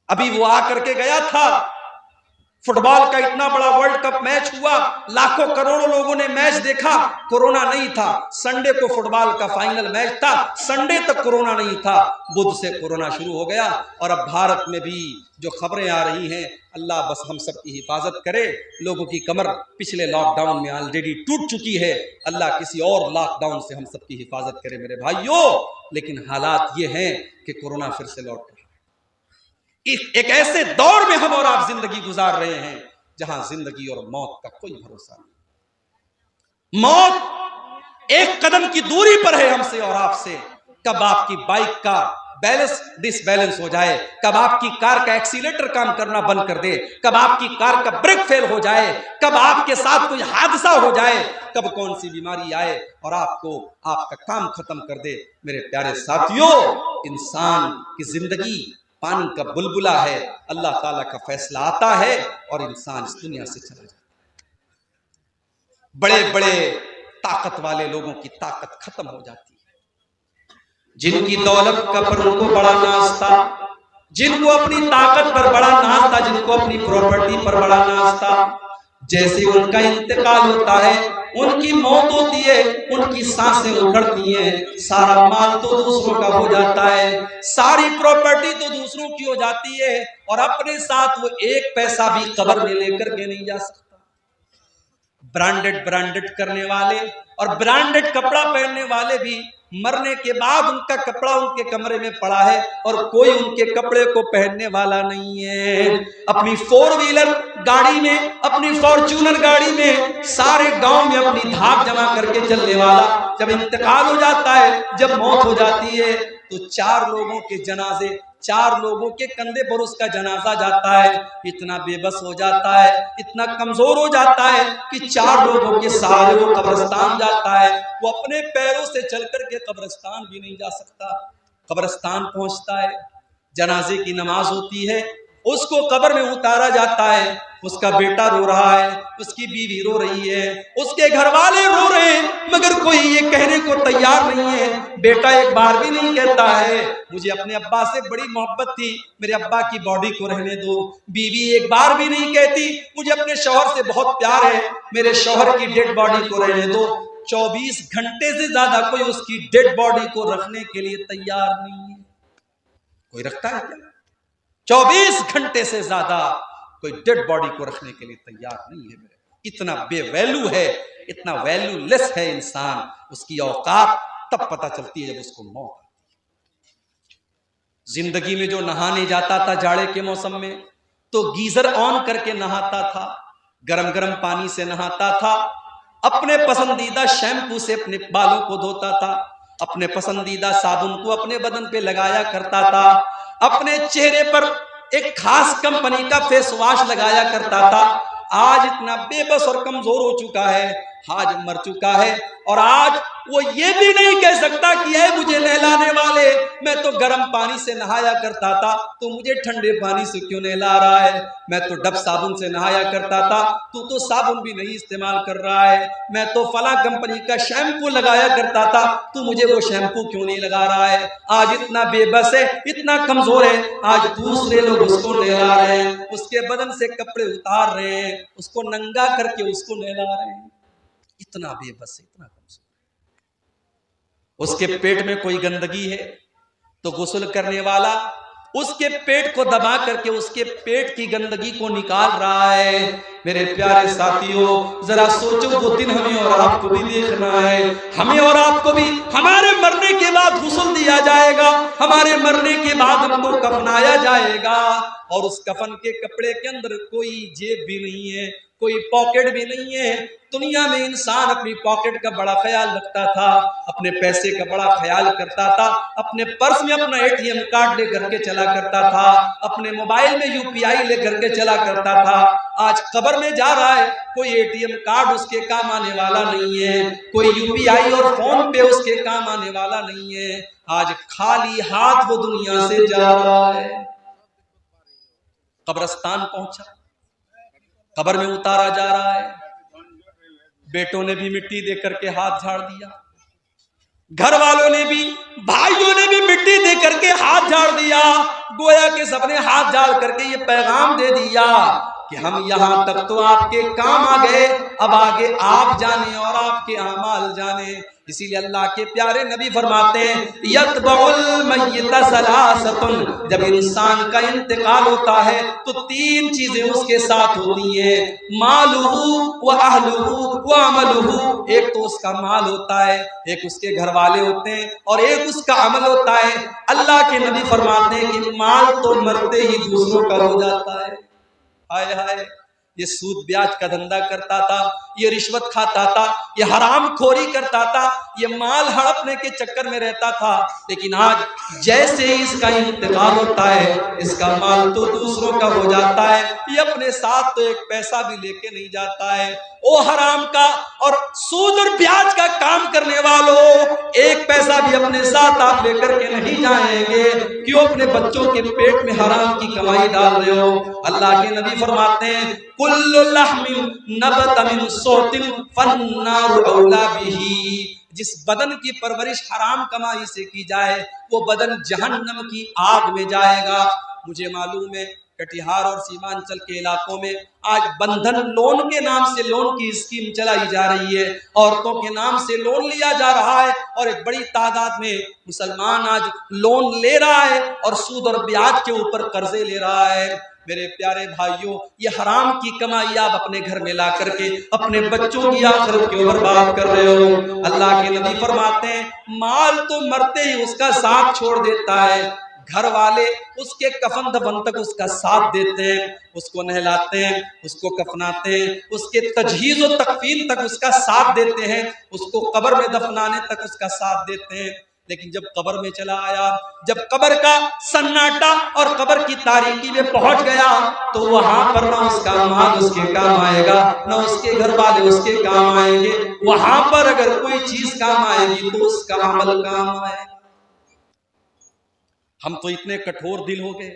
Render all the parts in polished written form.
अभी वो आकर के गया था, फुटबॉल का इतना बड़ा वर्ल्ड कप मैच हुआ, लाखों करोड़ों लोगों ने मैच देखा, कोरोना नहीं था। संडे को फुटबॉल का फाइनल मैच था, संडे तक कोरोना नहीं था, बुध से कोरोना शुरू हो गया। और अब भारत में भी जो खबरें आ रही हैं, अल्लाह बस हम सब की हिफाजत करे। लोगों की कमर पिछले लॉकडाउन में ऑलरेडी टूट चुकी है, अल्लाह किसी और लॉकडाउन से हम सब की हिफाजत करे मेरे भाइयों। लेकिन हालात ये हैं कि कोरोना फिर से लौट रहा है। एक ऐसे दौर में हम और आप जिंदगी गुजार रहे हैं जहां जिंदगी और मौत का कोई भरोसा नहीं। मौत एक कदम की दूरी पर है हमसे और आपसे। कब आपकी बाइक का बैलेंस डिसबैलेंस हो जाए, कब आपकी कार का एक्सीलेटर काम करना बंद कर दे, कब आपकी कार का ब्रेक फेल हो जाए, कब आपके साथ कोई हादसा हो जाए, कब कौन सी बीमारी आए और आपको आपका काम खत्म कर दे। मेरे प्यारे साथियों, इंसान की जिंदगी पानी का बुलबुला है, अल्लाह ताला का फैसला आता है और इंसान इस दुनिया से चला जाता है। बड़े बड़े ताकत वाले लोगों की ताकत खत्म हो जाती है, जिनकी दौलत का पर उनको बड़ा नाज था, जिनको अपनी ताकत पर बड़ा नाज था, जिनको अपनी प्रॉपर्टी पर बड़ा नाज था, जैसे उनका इंतकाल होता है, उनकी मौत होती है, उनकी सांसें उखड़ती हैं, सारा माल तो दूसरों का हो जाता है, सारी प्रॉपर्टी तो दूसरों की हो जाती है और अपने साथ वो एक पैसा भी कब्र में लेकर के नहीं जा सकता। ब्रांडेड करने वाले और ब्रांडेड कपड़ा पहनने वाले भी मरने के बाद उनका कपड़ा उनके कमरे में पड़ा है और कोई उनके कपड़े को पहनने वाला नहीं है। अपनी 4 व्हीलर गाड़ी में, अपनी फॉर्च्यूनर गाड़ी में सारे गांव में अपनी धाक जमा करके चलने वाला जब इंतकाल हो जाता है, जब मौत हो जाती है, तो 4 लोगों के जनाजे, 4 लोगों के कंधे पर उसका जनाजा जाता है। इतना बेबस हो जाता है, इतना कमजोर हो जाता है कि 4 लोगों के सहारे वो कब्रिस्तान जाता है। वो अपने पैरों से चल करके कब्रिस्तान भी नहीं जा सकता। कब्रिस्तान पहुंचता है, जनाजे की नमाज होती है, उसको कब्र में उतारा जाता है। उसका बेटा रो रहा है, उसकी बीवी रो रही है, उसके घर वाले रो रहे हैं, मगर कोई ये कहने को तैयार नहीं है। बेटा एक बार भी नहीं कहता है मुझे अपने अब्बा से बड़ी मोहब्बत थी, मेरे अब्बा की बॉडी को रहने दो। बीवी एक बार भी नहीं कहती मुझे अपने शौहर से बहुत प्यार है, मेरे शौहर की डेड बॉडी को रहने दो। 24 घंटे से ज्यादा कोई उसकी डेड बॉडी को रखने के लिए तैयार नहीं है। कोई रखता है क्या? 24 घंटे से ज्यादा कोई डेड बॉडी को रखने के लिए तैयार नहीं है। इतना बेवैल्यू है, इतना वैल्यूलेस है इंसान, उसकी औकात तब पता चलती है जब उसको मौत आती है। जिंदगी में जो नहाने जाता था जाड़े के मौसम में, तो गीजर ऑन करके नहाता था, गरम गरम पानी से नहाता था, अपने पसंदीदा शैम्पू से अपने बालों को धोता था, अपने पसंदीदा साबुन को अपने बदन पे लगाया करता था, अपने चेहरे पर एक खास कंपनी का फेस वॉश लगाया करता था। आज इतना बेबस और कमजोर हो चुका है, आज मर चुका है और आज वो ये भी नहीं कह सकता कि है मुझे नहलाने वाले, मैं तो गर्म पानी से नहाया करता था, तो मुझे ठंडे पानी से क्यों नहला रहा है? मैं तो डब साबुन से नहाया करता था, तू तो साबुन भी नहीं इस्तेमाल कर रहा है। मैं तो फला कंपनी का शैम्पू लगाया करता था, तू मुझे वो शैम्पू क्यों नहीं लगा रहा है? आज इतना बेबस है, इतना कमजोर है, आज दूसरे लोग उसको नहला रहे हैं, उसके बदन से कपड़े उतार रहे हैं, उसको नंगा करके उसको नहला रहे हैं। इतना बेबस है, इतना कमजोर। उसके पेट में कोई गंदगी है तो गुस्ल करने वाला उसके पेट को दबा करके उसके पेट की गंदगी को निकाल रहा है। मेरे प्यारे साथियों, जरा सोचो, वो दिन हमें और आपको भी देखना है। हमें और आपको भी हमारे मरने के बाद गुस्ल दिया जाएगा, हमारे मरने के बाद हमको कफनाया जाएगा और उस कफन के कपड़े के अंदर कोई जेब भी नहीं है, कोई पॉकेट भी नहीं है। दुनिया में इंसान अपनी पॉकेट का बड़ा ख्याल रखता था, अपने पैसे का बड़ा ख्याल करता था, अपने पर्स में अपना एटीएम कार्ड लेकर के चला करता था, अपने मोबाइल में यूपीआई लेकर के चला करता था। आज कब्र में जा रहा है, कोई एटीएम कार्ड उसके काम आने वाला नहीं है, कोई यूपीआई और फोन पे उसके काम आने वाला नहीं है। आज खाली हाथ वो दुनिया से जा रहा है। कब्रिस्तान पहुंचा, कब्र में उतारा जा रहा है, बेटों ने भी मिट्टी दे करके हाथ झाड़ दिया, گھر والوں نے بھی بھائیوں نے بھی مٹی دے کر کے ہاتھ جھاڑ دیا، گویا کہ سب نے ہاتھ جھاڑ کر کے یہ پیغام دے دیا کہ ہم یہاں تک تو آپ کے کام آ گئے، اب آگے آپ جانے اور آپ کے اعمال جانے۔ اسی لیے اللہ کے پیارے نبی فرماتے ہیں یتبع المیت ثلاثۃ، جب انسان کا انتقال ہوتا ہے تو تین چیزیں اس کے ساتھ ہوتی ہیں، مالہ واہلہ وعملہ، ایک تو اس کا مال ہوتا ہے، ایک اس کے گھر والے ہوتے ہیں، اور ایک اس کا عمل ہوتا ہے۔ اللہ کے نبی فرماتے ہیں کہ مال تو مرتے ہی دوسروں کا ہو جاتا ہے۔ ہائے ہائے، یہ سود بیاج کا دھندا کرتا تھا، یہ رشوت کھاتا تھا، یہ حرام خوری کرتا تھا، یہ مال ہڑپنے کے چکر میں رہتا تھا، لیکن آج جیسے ہی اس کا انتقال ہوتا ہے اس کا مال تو دوسروں کا ہو جاتا ہے، یہ اپنے ساتھ تو ایک پیسہ بھی لے کے نہیں جاتا ہے۔ او حرام کا اور سود اور بیاج کا کام کرنے والوں، ایک پیسہ بھی اپنے ساتھ آپ لے کر کے نہیں جائیں گے، کیوں اپنے بچوں کے پیٹ میں حرام کی کمائی ڈال رہے ہو؟ اللہ کے نبی فرماتے ہیں کل لحم نبت من صوت فالنار اولا به، جس بدن کی پرورش حرام کمائی سے کی جائے وہ بدن جہنم کی آگ میں جائے گا۔ مجھے معلوم ہے کٹیہار اور سیمانچل کے علاقوں میں آج بندھن لون کے نام سے لون کی اسکیم چلائی جا رہی ہے، عورتوں کے نام سے لون لیا جا رہا ہے، اور ایک بڑی تعداد میں مسلمان آج لون لے رہا ہے اور سود اور بیاج کے اوپر قرضے لے رہا ہے۔ میرے پیارے بھائیوں، یہ حرام کی کمائی آپ اپنے گھر میں لا کر کے اپنے بچوں کی آخرت کے اوپر برباد کر رہے ہو۔ اللہ کے نبی فرماتے ہیں مال تو مرتے ہی اس کا ساتھ چھوڑ دیتا ہے، گھر والے اس کے کفن دفن تک اس کا ساتھ دیتے ہیں، اس کو نہلاتے ہیں، اس کو کفناتے ہیں، اس کے تجہیز و تکفین تک اس کا ساتھ دیتے ہیں، اس کو قبر میں دفنانے تک اس کا ساتھ دیتے ہیں۔ لیکن جب قبر میں چلا آیا، جب قبر کا سناٹا اور قبر کی تاریکی میں پہنچ گیا تو وہاں پر نہ اس کا مال اس کے کام آئے گا، نہ اس کے گھر والے اس کے کام آئیں گے۔ وہاں پر اگر کوئی چیز کام آئے گی تو اس کا عمل کام آئے گا۔ ہم تو اتنے کٹھور دل ہو گئے،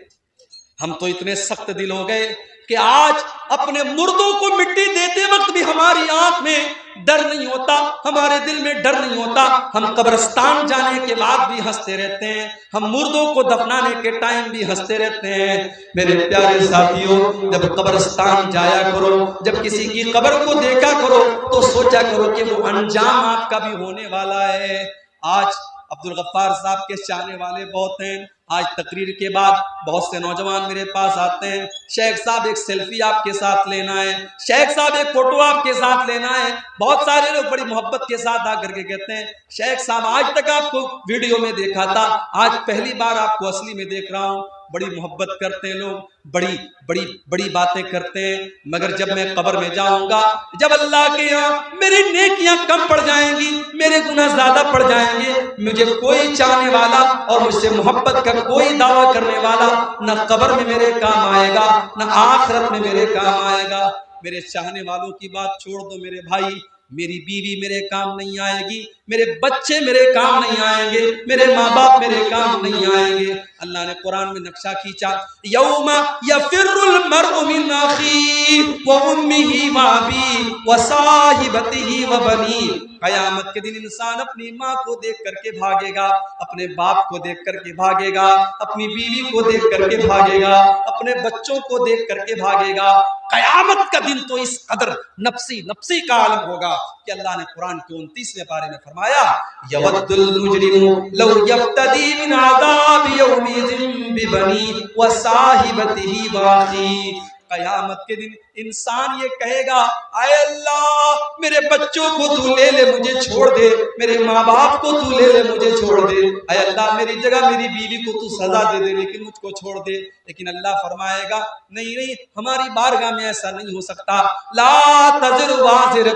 ہم تو اتنے سخت دل ہو گئے کہ آج اپنے مردوں کو مٹی دیتے وقت بھی ہماری آنکھ میں ڈر نہیں ہوتا، ہمارے دل میں ڈر نہیں ہوتا۔ ہم قبرستان جانے کے بعد بھی ہنستے رہتے ہیں، ہم مردوں کو دفنانے کے ٹائم بھی ہنستے رہتے ہیں۔ میرے پیارے ساتھیوں، جب قبرستان جایا کرو، جب کسی کی قبر کو دیکھا کرو تو سوچا کرو کہ وہ انجام آپ کا بھی ہونے والا ہے۔ آج عبدالغفار صاحب کے چاہنے والے بہت ہیں، آج تقریر کے بعد بہت سے نوجوان میرے پاس آتے ہیں، شیخ صاحب ایک سیلفی آپ کے ساتھ لینا ہے، شیخ صاحب ایک فوٹو آپ کے ساتھ لینا ہے۔ بہت سارے لوگ بڑی محبت کے ساتھ آ کر کے کہتے ہیں شیخ صاحب آج تک آپ کو ویڈیو میں دیکھا تھا، آج پہلی بار آپ کو اصلی میں دیکھ رہا ہوں۔ بڑی محبت کرتے ہیں لوگ، بڑی بڑی بڑی باتیں کرتے ہیں، مگر جب میں قبر میں جاؤں گا، جب اللہ کے یہاں میری نیکیاں کم پڑ جائیں گی، میرے گناہ زیادہ پڑ جائیں گے، مجھے کوئی چاہنے والا اور مجھ سے محبت کا کوئی دعویٰ کرنے والا نہ قبر میں میرے کام آئے گا نہ آخرت میں میرے کام آئے گا۔ میرے چاہنے والوں کی بات چھوڑ دو میرے بھائی، میری بیوی میرے کام نہیں آئے گی، میرے بچے میرے کام نہیں آئیں گے، میرے ماں باپ میرے کام نہیں آئیں گے۔ اللہ نے قرآن میں نقشہ کھینچا یوم یفر المرء من اخیہ وامہ وابیہ وصاحبتہ وبنیہ، قیامت کے دن انسان اپنی ماں کو دیکھ کر کے بھاگے گا، اپنے باپ کو دیکھ کر کے بھاگے گا، اپنی بیوی کو دیکھ کر کے بھاگے گا، اپنے بچوں کو دیکھ کر کے بھاگے گا۔ قیامت کا دن تو اس قدر نفسی نفسی کا عالم ہوگا کہ اللہ نے قرآن کے 29ویں پارے میں فرمایا یود المجرم لو یفتدی من عذاب یومئذ ببنیہ وصاحبتہ واخیہ۔ قیامت کے دن انسان یہ کہے گا اے اللہ میرے بچوں کو تو لے لے مجھے چھوڑ دے، میرے ماں باپ کو تو لے لے مجھے چھوڑ دے، اے اللہ میری جگہ میری بیوی کو تو سزا دے دے لیکن مجھ کو چھوڑ دے۔ لیکن اللہ فرمائے گا نہیں نہیں، ہماری بارگاہ میں ایسا نہیں ہو سکتا۔ لا تزر وازرۃ